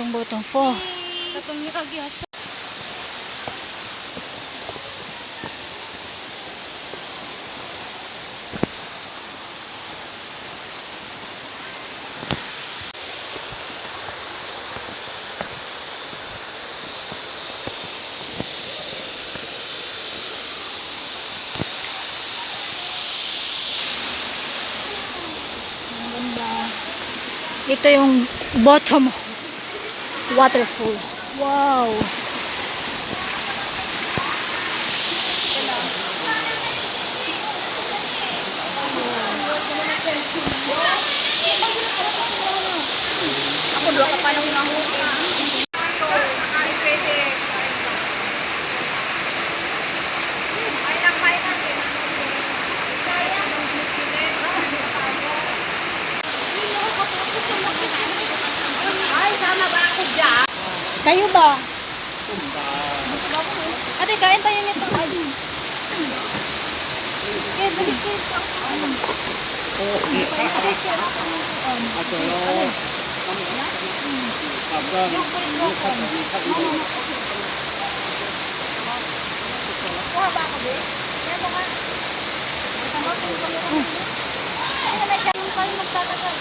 yung waterfall. Katong ni kagyat. Ito yung bottom waterfalls. Wow! Ako dua ka pa lang nahuli. Ay, sama ba ako dyan? Kayo ba? Ate, kain tayo nito. Kaya balik kayo. Kuha ba ako ba? Kaya mo ka. Ano na siya nung kayo magtatagal?